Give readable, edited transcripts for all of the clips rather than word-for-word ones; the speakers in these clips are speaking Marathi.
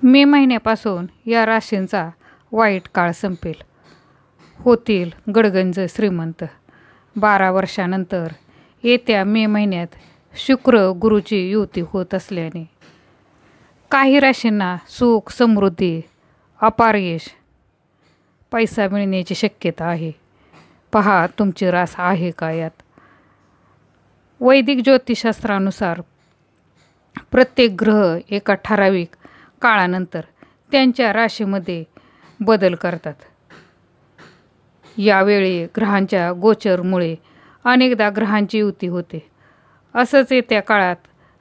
मे महिन्यापासून या राशींचा वाईट काळ संपेल. होतील गडगंज श्रीमंत. 12 वर्षानंतर येत्या मे महिन्यात शुक्र गुरुची युती होत असल्याने काही राशींना सुख, समृद्धी, अपार यश, पैसा मिळण्याची शक्यता आहे. पहा तुमची रास आहे का यात. वैदिक ज्योतिषशास्त्रानुसार प्रत्येक ग्रह एका ठराविक काळानंतर त्यांच्या राशीमध्ये बदल करतात. यावेळी ग्रहांच्या गोचरमुळे अनेकदा ग्रहांची युती होते. असंच येत्या काळात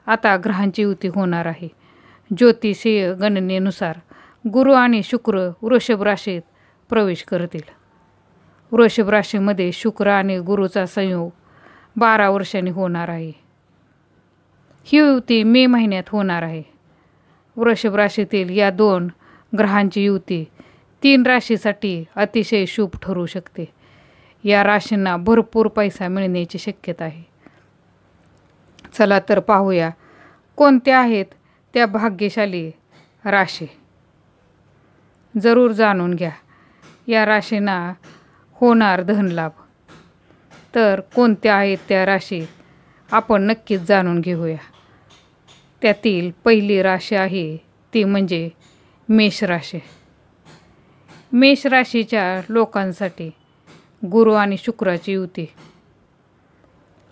आता ग्रहांची युती होणार आहे. ज्योतिषीय गणनेनुसार गुरु आणि शुक्र वृषभ राशीत प्रवेश करतील. वृषभ राशीमध्ये शुक्र आणि गुरुचा संयोग 12 वर्षांनी होणार आहे. ही युती मे महिन्यात होणार आहे. वृषभ राशीतील या 2 ग्रहांची युती 3 राशीसाठी अतिशय शुभ ठरू शकते. या राशींना भरपूर पैसा मिळण्याची शक्यता आहे. चला तर पाहूया कोणत्या आहेत त्या भाग्यशाली राशी. जरूर जाणून घ्या या राशींना होणार धनलाभ. तर कोणत्या आहेत त्या राशी आपण नक्कीच जाणून घेऊया. त्यातील पहिली राशी आहे ती म्हणजे मेष राशी. मेष राशीच्या लोकांसाठी गुरु आणि शुक्राची युती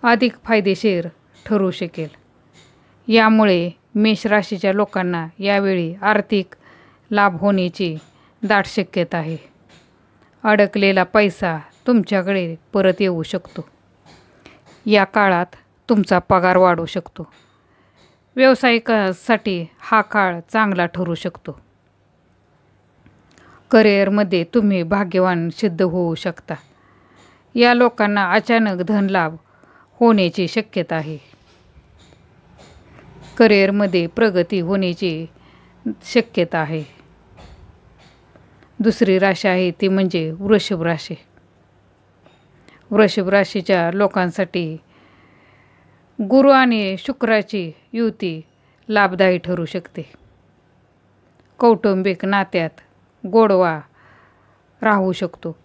अधिक फायदेशीर ठरू शकेल. यामुळे मेष राशीच्या लोकांना यावेळी आर्थिक लाभ होण्याची दाट शक्यता आहे. अडकलेला पैसा तुमच्याकडे परत येऊ शकतो. या काळात तुमचा पगार वाढू शकतो. व्यावसायिकांसाठी हा काळ चांगला ठरू शकतो. करिअरमध्ये तुम्ही भाग्यवान सिद्ध होऊ शकता. या लोकांना अचानक धनलाभ होण्याची शक्यता आहे. करिअरमध्ये प्रगती होण्याची शक्यता आहे. दुसरी राशी आहे ती म्हणजे वृषभ राशी. वृषभ राशीच्या लोकांसाठी गुरु आणि शुक्राची युती लाभदायी ठरू शकते. कौटुंबिक नात्यात गोडवा राहू शकतो.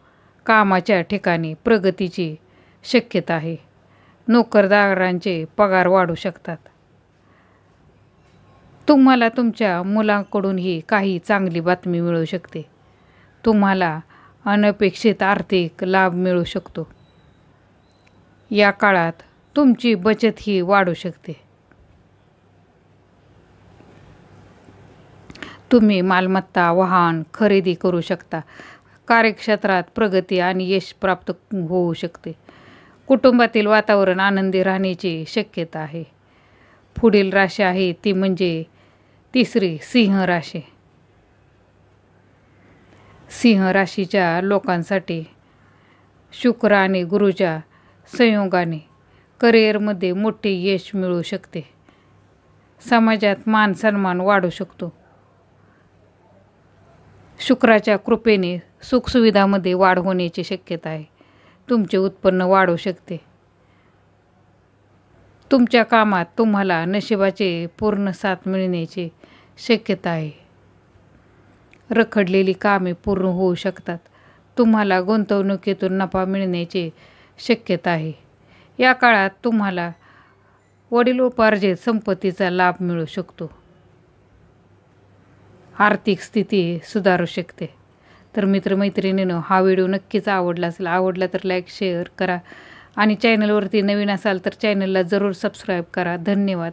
कामाच्या ठिकाणी प्रगतीची शक्यता आहे. नोकरदारांचे पगार वाढू शकतात. तुम्हाला तुमच्या मुलांकडूनही काही चांगली बातमी मिळू शकते. तुम्हाला अनपेक्षित आर्थिक लाभ मिळू शकतो. या काळात तुमची बचतही वाढू शकते. तुम्ही मालमत्ता, वाहन खरेदी करू शकता. कार्यक्षेत्रात प्रगती आणि यश प्राप्त होऊ शकते. कुटुंबातील वातावरण आनंदी राहण्याची शक्यता आहे. पुढील राशी आहे ती म्हणजे तिसरी सिंह राशी. सिंह राशीच्या लोकांसाठी शुक्र आणि गुरुच्या संयोगाने करिअरमध्ये मोठे यश मिळू शकते. समाजात मान सन्मान वाढू शकतो. शुक्राच्या कृपेने सुखसुविधामध्ये वाढ होण्याची शक्यता आहे. तुमचे उत्पन्न वाढू शकते. तुमच्या कामात तुम्हाला नशिबाचे पूर्ण साथ मिळण्याची शक्यता आहे. रखडलेली कामे पूर्ण होऊ शकतात. तुम्हाला गुंतवणुकीतून नफा मिळण्याची शक्यता आहे. या काळात तुम्हाला वडिलोपार्जित संपत्तीचा लाभ मिळू शकतो. आर्थिक स्थिती सुधारू शकते. तर मित्रमैत्रिणींनो, हा व्हिडिओ नक्कीच आवडला असेल. आवडला तर लाईक, शेअर करा आणि चॅनलवरती नवीन असाल तर चॅनलला जरूर सबस्क्राईब करा. धन्यवाद.